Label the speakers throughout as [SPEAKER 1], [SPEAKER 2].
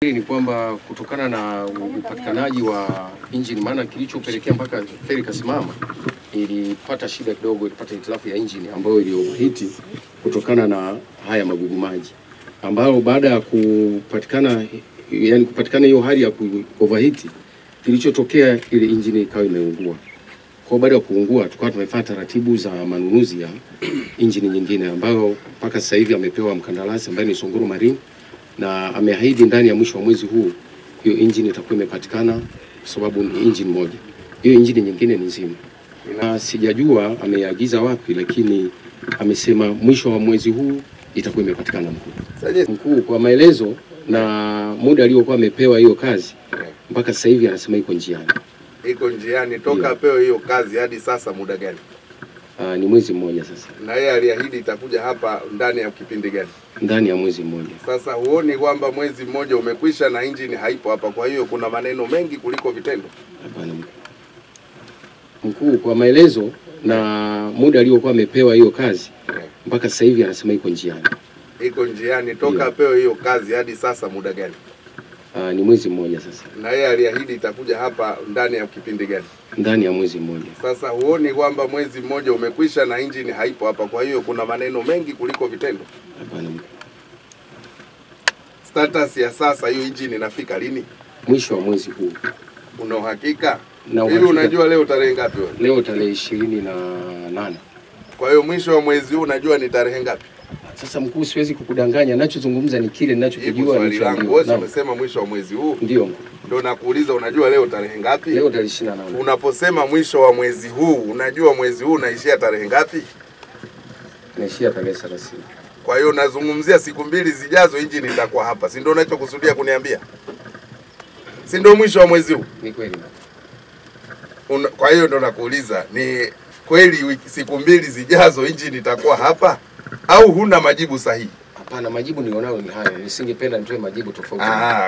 [SPEAKER 1] Ni kwamba kutokana na upatikanaji wa injini, maana kilichopelekea mpaka feri kasimama, ilipata shida kidogo, ilipata hitilafu ya injini ambayo ilioverheat kutokana na haya magugu maji, ambao baada ya kupatikana hiyo hali ya overheat, kilichotokea ile injini ikawa imeungua. Kwa baada ya kuungua, tukawa tumefuata taratibu za manunuzi ya injini nyingine, ambayo mpaka sasa hivi amepewa mkandarasi ambaye ni Songoro Marine, na ameahidi ndani ya mwisho wa mwezi huu hiyo injini itakuwa imepatikana, kwa sababu ni injini moja. Hiyo injini nyingine ni nzima. Na sijajua ameagiza wapi, lakini amesema mwisho wa mwezi huu itakuwa imepatikana mkuu. Kwa maelezo na muda aliokuwa amepewa hiyo kazi, mpaka sasa hivi anasema iko njiani.
[SPEAKER 2] Iko njiani toka apewe hiyo kazi hadi sasa muda gani?
[SPEAKER 1] Ni mwezi mmoja sasa.
[SPEAKER 2] Na yeye aliahidi itakuja hapa ndani ya kipindi gani?
[SPEAKER 1] Ndani ya mwezi mmoja.
[SPEAKER 2] Sasa huoni kwamba mwezi mmoja umekwisha na injini haipo hapa, kwa hiyo kuna maneno mengi kuliko vitendo?
[SPEAKER 1] Hapana mkuu, kwa maelezo na muda aliokuwa amepewa hiyo kazi, mpaka sasa hivi anasema iko njiani.
[SPEAKER 2] Iko njiani toka apewe hiyo kazi hadi sasa muda gani?
[SPEAKER 1] Ni mwezi mmoja sasa.
[SPEAKER 2] Na yeye aliahidi itakuja hapa ndani ya kipindi gani?
[SPEAKER 1] Ndani ya mwezi mmoja.
[SPEAKER 2] Sasa huoni kwamba mwezi mmoja umekwisha na injini haipo hapa, kwa hiyo kuna maneno mengi kuliko vitendo?
[SPEAKER 1] Hapana.
[SPEAKER 2] Status ya sasa hiyo injini inafika lini?
[SPEAKER 1] Mwisho wa mwezi huu.
[SPEAKER 2] Una uhakika?
[SPEAKER 1] Hivi
[SPEAKER 2] unajua leo tarehe ngapi wewe?
[SPEAKER 1] Leo tarehe 28.
[SPEAKER 2] Kwa hiyo mwisho wa mwezi huu unajua ni tarehe ngapi?
[SPEAKER 1] Sasa mkuu, siwezi kukudanganya, ninachozungumza ni kile ninachokijua.
[SPEAKER 2] Wewe umesema mwisho wa mwezi huu.
[SPEAKER 1] Ndio.
[SPEAKER 2] Ndio nakuuliza unajua leo tarehe ngapi?
[SPEAKER 1] Leo tarehe 28.
[SPEAKER 2] Unaposema mwisho wa mwezi huu, unajua mwezi huu unaishia tarehe ngapi?
[SPEAKER 1] Unaishia tarehe 30.
[SPEAKER 2] Kwa hiyo nazungumzia siku mbili zijazo injini itakuwa hapa. Si ndio unachokusudia kuniambia? Si ndio mwisho wa mwezi huu?
[SPEAKER 1] Ni kweli.
[SPEAKER 2] Kwa hiyo ndo nakuuliza, ni kweli siku mbili zijazo injini itakuwa hapa au huna majibu sahihi?
[SPEAKER 1] Hapana, majibu nilionayo ni hayo. Nisingependa nitoe majibu tofauti.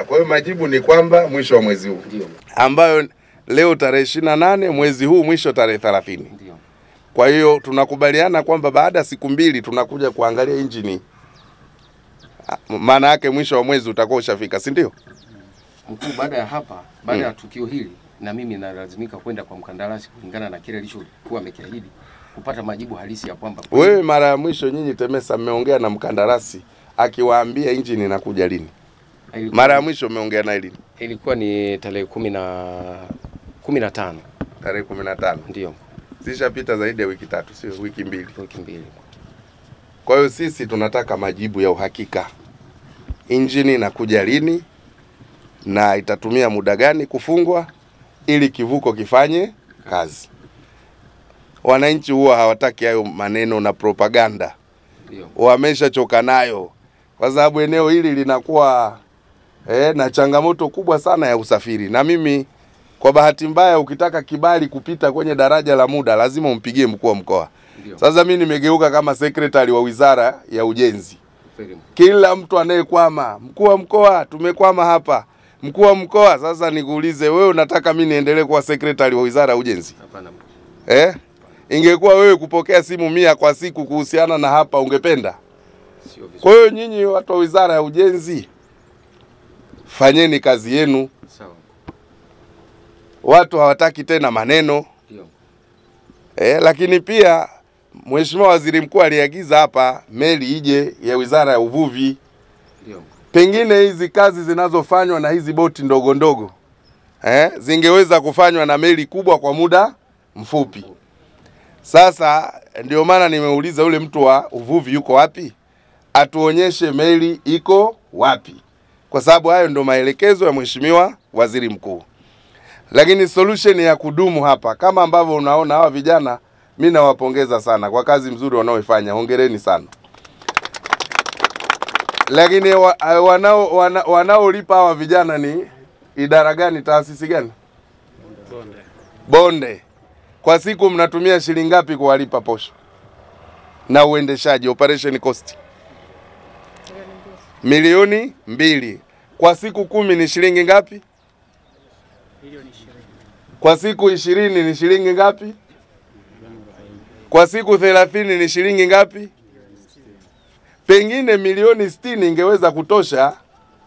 [SPEAKER 2] Kwa hiyo majibu ni kwamba mwisho wa mwezi huu.
[SPEAKER 1] Ndio.
[SPEAKER 2] Ambayo leo tarehe 28, mwezi huu mwisho tarehe 30.
[SPEAKER 1] Ndio.
[SPEAKER 2] Kwa hiyo tunakubaliana kwamba baada ya siku mbili tunakuja kuangalia injini. Maana yake mwisho wa mwezi utakuwa ushafika, si ndio?
[SPEAKER 1] Mkuu, baada ya hapa, baada ya tukio hili, na mimi nalazimika kwenda kwa mkandarasi kulingana na kile alichokuwa amekiahidi, kupata majibu halisi ya kwamba
[SPEAKER 2] wewe mara ya mwisho nyinyi TEMESA mmeongea na mkandarasi akiwaambia injini inakuja lini? Mara ya mwisho mmeongea na lini?
[SPEAKER 1] Ilikuwa ni tarehe 15.
[SPEAKER 2] Tarehe 15.
[SPEAKER 1] Ndio.
[SPEAKER 2] Zishapita zaidi ya wiki 3, sio wiki 2.
[SPEAKER 1] Wiki 2.
[SPEAKER 2] Kwa hiyo sisi tunataka majibu ya uhakika. Injini inakuja lini na itatumia muda gani kufungwa ili kivuko kifanye kazi. Wananchi huwa hawataki hayo maneno na propaganda.
[SPEAKER 1] Ndio.
[SPEAKER 2] Wameshachoka nayo. Kwa sababu eneo hili linakuwa na changamoto kubwa sana ya usafiri. Na mimi kwa bahati mbaya ukitaka kibali kupita kwenye daraja la muda lazima umpigie mkuu wa mkoa. Sasa mimi nimegeuka kama secretary wa Wizara ya Ujenzi. Kila mtu anayekwama, mkuu wa mkoa tumekwama hapa. Mkuu wa mkoa, sasa nikuulize wewe unataka mimi niendelee kuwa secretary wa Wizara ya Ujenzi?
[SPEAKER 1] Hapana.
[SPEAKER 2] Ingekuwa wewe kupokea simu 100 kwa siku kuhusiana na hapa ungependa?
[SPEAKER 1] Sio vizuri.
[SPEAKER 2] Kwa hiyo nyinyi watu wa Wizara ya Ujenzi fanyeni kazi yenu.
[SPEAKER 1] Sawa.
[SPEAKER 2] Watu hawataki tena maneno.
[SPEAKER 1] Ndio.
[SPEAKER 2] Lakini pia Mheshimiwa Waziri Mkuu aliagiza hapa meli ije ya Wizara ya Uvuvi.
[SPEAKER 1] Ndio.
[SPEAKER 2] Pengine hizi kazi zinazofanywa na hizi boti ndogo ndogo zingeweza kufanywa na meli kubwa kwa muda mfupi. Sasa ndio maana nimeuliza yule mtu wa uvuvi yuko wapi? Atuonyeshe meli iko wapi. Kwa sababu hayo ndio maelekezo ya Mheshimiwa Waziri Mkuu. Lakini solution ya kudumu hapa kama ambavyo unaona hawa vijana, mimi nawapongeza sana kwa kazi mzuri wanaoifanya. Hongereni sana. Lakini wanaolipa hawa vijana ni idara gani, taasisi gani? Bonde. Kwa siku mnatumia shilingi ngapi kuwalipa posho na uendeshaji, operation cost? Milioni 2. Kwa siku 10 ni shilingi ngapi?
[SPEAKER 3] Milioni 20.
[SPEAKER 2] Kwa siku 20 ni shilingi ngapi? Kwa siku 30 ni shilingi ngapi? Pengine milioni 60 ingeweza kutosha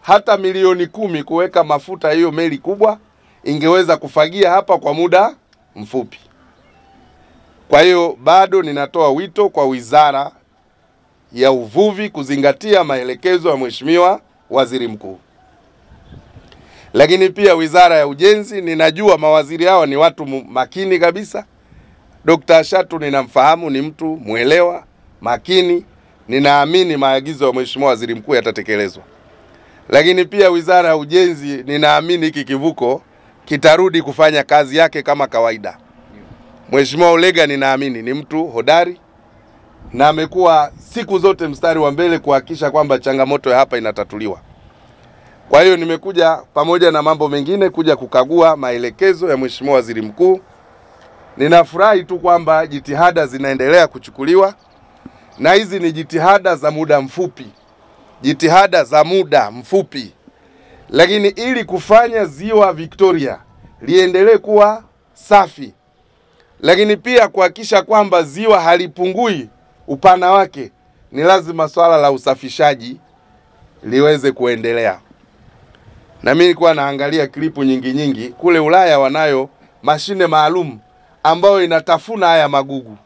[SPEAKER 2] hata milioni 10 kuweka mafuta hiyo meli kubwa ingeweza kufagia hapa kwa muda mfupi. Kwa hiyo bado ninatoa wito kwa Wizara ya Uvuvi kuzingatia maelekezo ya Mheshimiwa Waziri Mkuu. Lakini pia Wizara ya Ujenzi, ninajua mawaziri hawa ni watu makini kabisa. Dr. Shatu ninamfahamu, ni mtu mwelewa, makini. Ninaamini maagizo ya Mheshimiwa Waziri Mkuu yatatekelezwa. Lakini pia Wizara ya Ujenzi, ninaamini hiki kivuko kitarudi kufanya kazi yake kama kawaida. Mheshimiwa Ulega ninaamini ni mtu hodari na amekuwa siku zote mstari wa mbele kuhakikisha kwamba changamoto ya hapa inatatuliwa. Kwa hiyo nimekuja pamoja na mambo mengine kuja kukagua maelekezo ya Mheshimiwa Waziri Mkuu. Ninafurahi tu kwamba jitihada zinaendelea kuchukuliwa, na hizi ni jitihada za muda mfupi. Jitihada za muda mfupi. Lakini ili kufanya Ziwa Victoria liendelee kuwa safi, lakini pia kuhakikisha kwamba ziwa halipungui upana wake, ni lazima swala la usafishaji liweze kuendelea. Na mimi nilikuwa naangalia klipu nyingi kule Ulaya, wanayo mashine maalum ambayo inatafuna haya magugu.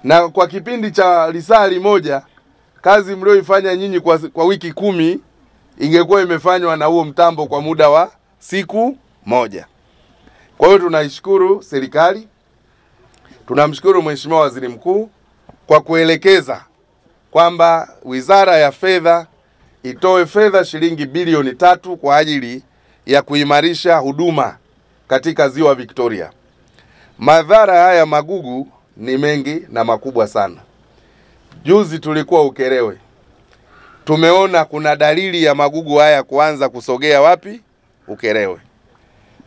[SPEAKER 2] Na kwa kipindi cha lisali moja, kazi mlioifanya nyinyi kwa wiki 10 ingekuwa imefanywa na huo mtambo kwa muda wa siku moja. Kwa hiyo tunaishukuru serikali, tunamshukuru Mheshimiwa Waziri Mkuu kwa kuelekeza kwamba Wizara ya Fedha itoe fedha shilingi bilioni 3 kwa ajili ya kuimarisha huduma katika Ziwa Victoria. Madhara haya magugu ni mengi na makubwa sana. Juzi tulikuwa Ukerewe. Tumeona kuna dalili ya magugu haya kuanza kusogea wapi? Ukerewe.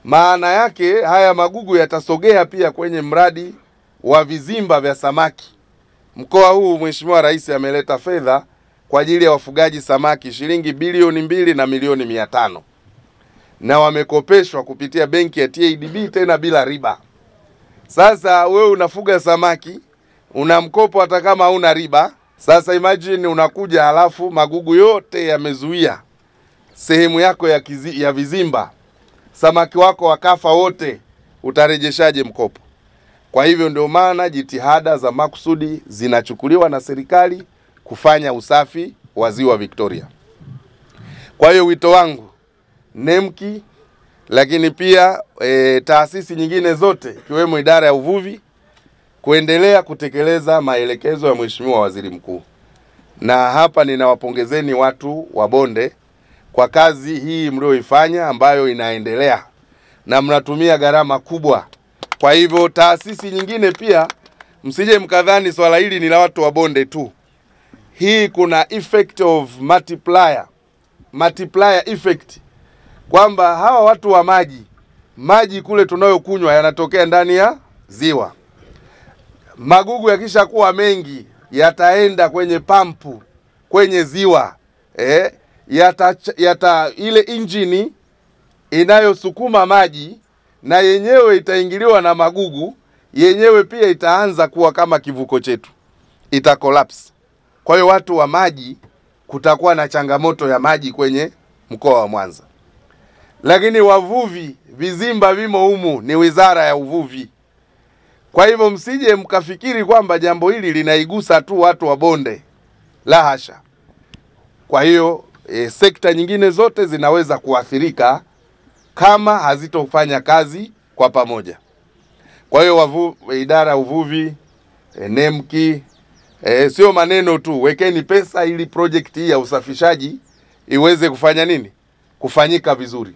[SPEAKER 2] Maana yake haya magugu yatasogea pia kwenye mradi wa vizimba vya samaki. Mkoa huu Mheshimiwa Rais ameleta fedha kwa ajili ya wafugaji samaki shilingi bilioni 2 na milioni 500. Na wamekopeshwa kupitia benki ya TADB tena bila riba. Sasa wewe unafuga samaki, una mkopo hata kama huna riba. Sasa imagine unakuja halafu magugu yote yamezuia sehemu yako ya vizimba. Samaki wako wakafa wote, utarejeshaje mkopo? Kwa hivyo ndio maana jitihada za makusudi zinachukuliwa na serikali kufanya usafi wa Ziwa Victoria. Kwa hiyo wito wangu NEMKI, lakini pia taasisi nyingine zote ikiwemo Idara ya Uvuvi kuendelea kutekeleza maelekezo ya Mheshimiwa Waziri Mkuu. Na hapa ninawapongezeni watu wa bonde kwa kazi hii mlioifanya ambayo inaendelea na mnatumia gharama kubwa. Kwa hivyo taasisi nyingine pia msije mkadhani swala hili ni la watu wa bonde tu. Hii kuna effect of multiplier effect, kwamba hawa watu wa maji kule tunayokunywa yanatokea ndani ya ziwa. Magugu yakisha kuwa mengi yataenda kwenye pampu kwenye ziwa, ile injini inayosukuma maji na yenyewe itaingiliwa na magugu, yenyewe pia itaanza kuwa kama kivuko chetu, ita collapse. Kwa hiyo watu wa maji, kutakuwa na changamoto ya maji kwenye mkoa wa Mwanza. Lakini wavuvi, vizimba vimo humu, ni Wizara ya Uvuvi. Kwa hivyo msije mkafikiri kwamba jambo hili linaigusa tu watu wa bonde, la hasha. Kwa hiyo sekta nyingine zote zinaweza kuathirika kama hazitofanya kazi kwa pamoja. Kwa hiyo Idara ya Uvuvi, NEMKI, sio maneno tu, wekeni pesa ili project hii ya usafishaji iweze kufanya nini? Kufanyika vizuri.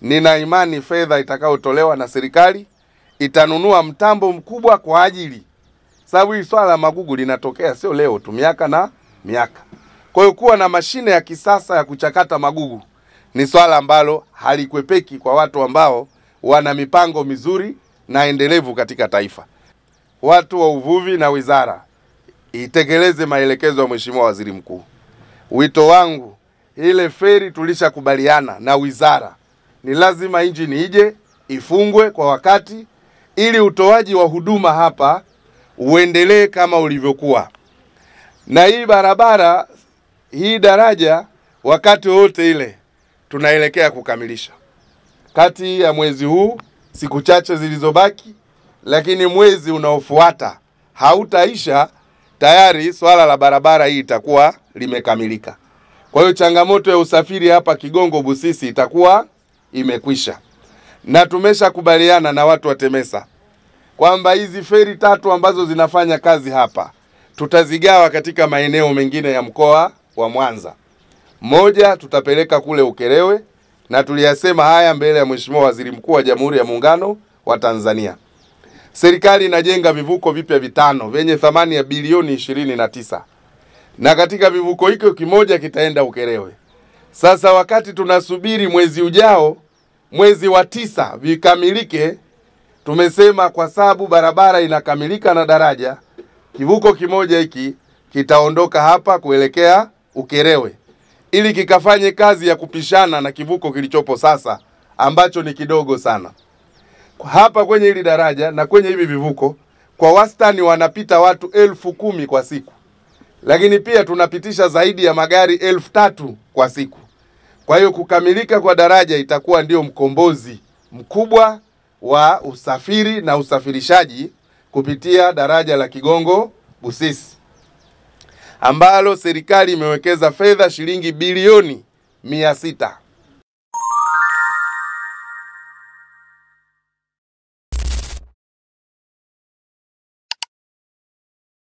[SPEAKER 2] Nina imani fedha itakayotolewa na serikali itanunua mtambo mkubwa kwa ajili, sababu hii swala la magugu linatokea sio leo tu, miaka na miaka. Kwa hiyo kuwa na mashine ya kisasa ya kuchakata magugu ni swala ambalo halikwepeki kwa watu ambao wana mipango mizuri na endelevu katika taifa. Watu wa uvuvi na wizara itekeleze maelekezo ya Mheshimiwa Waziri Mkuu. Wito wangu, ile feri tulishakubaliana na wizara, ni lazima injini ije ifungwe kwa wakati ili utoaji wa huduma hapa uendelee kama ulivyokuwa. Na hii barabara, hii daraja wakati wote ile tunaelekea kukamilisha. Kati ya mwezi huu siku chache zilizobaki, lakini mwezi unaofuata hautaisha, tayari swala la barabara hii itakuwa limekamilika. Kwa hiyo changamoto ya usafiri hapa Kigongo Busisi itakuwa imekwisha. Na tumeshakubaliana na watu wa TEMESA kwamba hizi feri 3 ambazo zinafanya kazi hapa tutazigawa katika maeneo mengine ya mkoa wa Mwanza. Moja tutapeleka kule Ukerewe, na tuliyasema haya mbele ya Mheshimiwa Waziri Mkuu wa Jamhuri ya Muungano wa Tanzania. Serikali inajenga vivuko vipya 5 vyenye thamani ya bilioni 29. Na katika vivuko hiko kimoja kitaenda Ukerewe. Sasa wakati tunasubiri mwezi ujao, mwezi wa 9 vikamilike, tumesema kwa sababu barabara inakamilika na daraja, kivuko kimoja hiki kitaondoka hapa kuelekea Ukerewe ili kikafanye kazi ya kupishana na kivuko kilichopo sasa ambacho ni kidogo sana. Hapa kwenye hili daraja na kwenye hivi vivuko kwa wastani wanapita watu 10,000 kwa siku. Lakini pia tunapitisha zaidi ya magari 3,000 kwa siku. Kwa hiyo kukamilika kwa daraja itakuwa ndio mkombozi mkubwa wa usafiri na usafirishaji kupitia daraja la Kigongo Busisi, ambalo serikali imewekeza fedha shilingi bilioni 600.